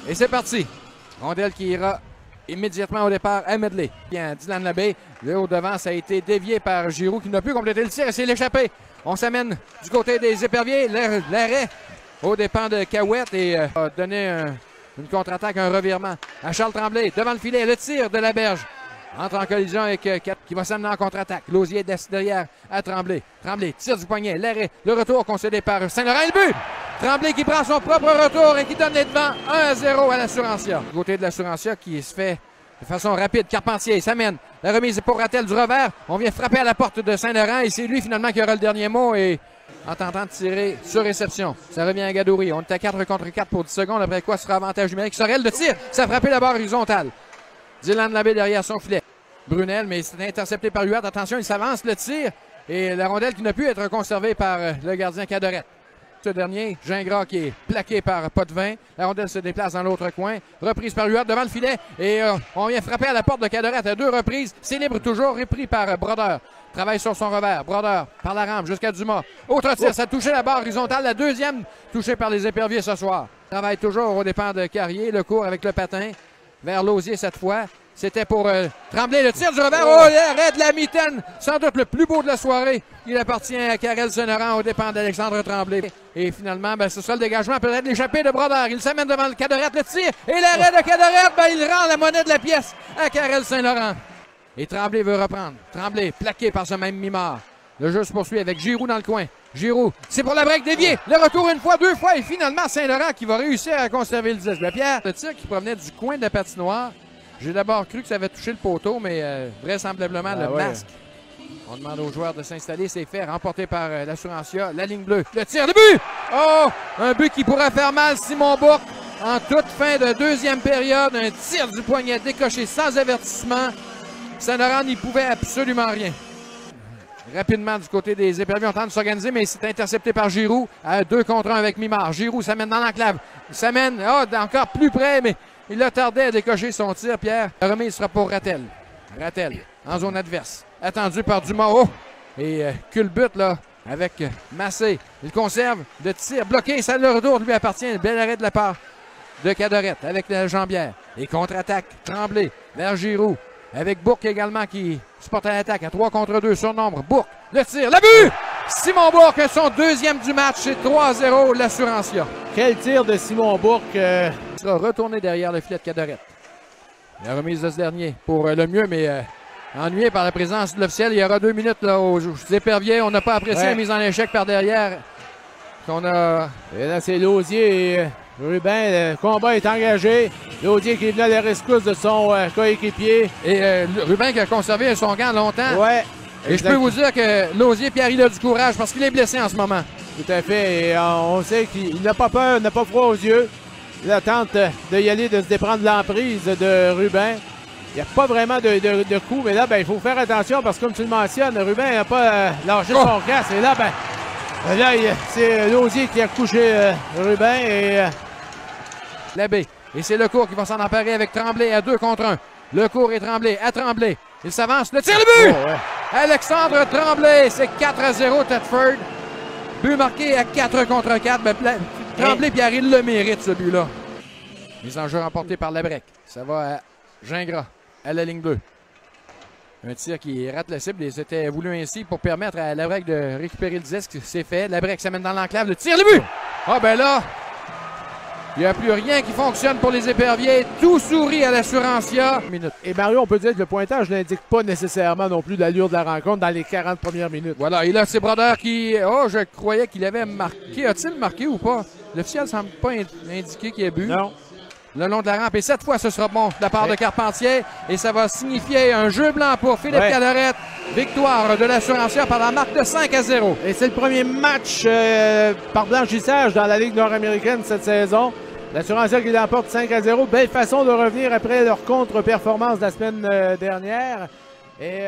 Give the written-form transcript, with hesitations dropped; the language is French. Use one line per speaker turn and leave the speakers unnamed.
Et c'est parti. Rondelle qui ira immédiatement au départ à Medley. Bien, Dylan Labbé, là au devant, ça a été dévié par Giroux qui n'a pu compléter le tir et c'est l'échappé. On s'amène du côté des Éperviers. L'arrêt aux dépens de Cahouette et a donné une contre-attaque, un revirement à Charles Tremblay. Devant le filet, le tir de Laberge. Entre en collision avec Cap qui va s'amener en contre-attaque. Lausier derrière à Tremblay. Tremblay tire du poignet. L'arrêt, le retour concédé par Saint-Laurent et le but! Tremblay qui prend son propre retour et qui donne les devants 1-0 à l'Assurantia. Du côté de l'Assurantia qui se fait de façon rapide. Carpentier s'amène. La remise est pour Rattel du revers. On vient frapper à la porte de Saint-Laurent et c'est lui finalement qui aura le dernier mot et en tentant de tirer sur réception. Ça revient à Gadouri. On est à 4 contre 4 pour 10 secondes. Après quoi, ce sera avantage numérique. Sorel de tir. Ça a frappé la barre horizontale. Dylan Labbé derrière son filet. Brunel, mais c'est intercepté par Huard. Attention, il s'avance le tir. Et la rondelle qui n'a pu être conservée par le gardien Cadorette. Ce dernier, Gingras qui est plaqué par Potvin. La rondelle se déplace dans l'autre coin. Reprise par Huard devant le filet. Et on vient frapper à la porte de Cadorette à 2 reprises. C'est libre toujours, repris par Brodeur. Travaille sur son revers. Brodeur par la rampe jusqu'à Dumas. Autre tir, ça a touché la barre horizontale. La deuxième touchée par les Éperviers ce soir. Travaille toujours aux dépens de Carrier. Le court avec le patin vers Lausier cette fois. C'était pour Tremblay, le tir du revers. Oh, l'arrêt de la mitaine, sans doute le plus beau de la soirée. Il appartient à Karel Saint-Laurent aux dépens d'Alexandre Tremblay. Et finalement, ce sera le dégagement, peut-être l'échappée de Brodeur. Il s'amène devant le Cadorette, le tir. Et l'arrêt de Cadorette, il rend la monnaie de la pièce à Karel Saint-Laurent. Et Tremblay veut reprendre. Tremblay, plaqué par ce même Mimard. Le jeu se poursuit avec Giroux dans le coin. Giroux, c'est pour la break déviée. Le retour une fois, deux fois. Et finalement, Saint-Laurent qui va réussir à conserver le 10. Pierre, le tir qui provenait du coin de la patinoire. J'ai d'abord cru que ça avait touché le poteau, mais vraisemblablement le masque. On demande aux joueurs de s'installer. C'est fait, remporté par l'Assurantia. La ligne bleue. Le tir de but! Oh! Un but qui pourrait faire mal Simon Bourque en toute fin de deuxième période. Un tir du poignet décoché sans avertissement. Saint-Laurent n'y pouvait absolument rien. Rapidement du côté des Éperviers, on tente de s'organiser, mais c'est intercepté par Giroux à 2 contre 1 avec Mimard. Giroux s'amène dans l'enclave. Il s'amène encore plus près, mais il a tardé à décocher son tir, Pierre. La remise sera pour Rattel. Rattel en zone adverse. Attendu par Dumas. Oh! Et culbute là avec Massé. Il conserve le tir bloqué. Ça le retour lui appartient. Un bel arrêt de la part de Cadorette avec la jambière. Et contre-attaque. Tremblay vers Giroux. Avec Bourque également qui se porte à l'attaque à 3 contre 2 sur nombre. Bourque, le tir, le but! Simon Bourque, son deuxième du match, c'est 3-0 l'Assurantia.
Quel tir de Simon Bourque! Il
sera retourné derrière le filet de Cadorette. La remise de ce dernier pour le mieux, mais ennuyé par la présence de l'officiel. Il y aura 2 minutes là, aux Éperviers. On n'a pas apprécié la mise en échec par derrière. Et
là, c'est Lausier et Rubin. Le combat est engagé. Lausier qui est venu à la rescousse de son coéquipier.
Et Rubin qui a conservé son gant longtemps.
Ouais.
Et je peux vous dire que Lausier, Pierre, il a du courage parce qu'il est blessé en ce moment.
Tout à fait. Et on sait qu'il n'a pas peur, n'a pas froid aux yeux. Il tente de y aller, de se déprendre l'emprise de Rubin. Il n'y a pas vraiment de coup, mais là, il faut faire attention parce que, comme tu le mentionnes, Rubin n'a pas lâché son casque. Et là, c'est Lausier qui a couché Rubin et
Labbé. Et c'est Lecourt qui va s'en emparer avec Tremblay à 2 contre 1. Lecourt et Tremblay à Tremblay. Il s'avance. Le tir, le but! Oh, ouais. Alexandre Tremblay, c'est 4-0 Thetford. But marqué à 4 contre 4. Tremblay, Pierre, il le mérite, ce but-là. Mise en jeu remportée par Labrec. Ça va à Gingras, à la ligne bleue. Un tir qui rate la cible et c'était voulu ainsi pour permettre à Labrec de récupérer le disque. C'est fait. Labrec s'amène dans l'enclave. Le tir, le but! Ah, là, il n'y a plus rien qui fonctionne pour les Éperviers. Tout sourit à l'Assurantia.
Et Mario, on peut dire que le pointage n'indique pas nécessairement non plus l'allure de la rencontre dans les 40 premières minutes.
Voilà, et là, c'est Brodeur qui... Oh, je croyais qu'il avait marqué. A-t-il marqué ou pas? L'officiel ne semble pas indiquer qu'il y a but.
Non.
Le long de la rampe. Et cette fois, ce sera bon de la part de Carpentier. Et ça va signifier un jeu blanc pour Philippe Cadorette. Victoire de l'Assurantia par la marque de 5-0.
Et c'est le premier match par blanchissage dans la Ligue nord-américaine cette saison. L'Assurantia qui l'emporte 5-0. Belle façon de revenir après leur contre-performance de la semaine dernière. Et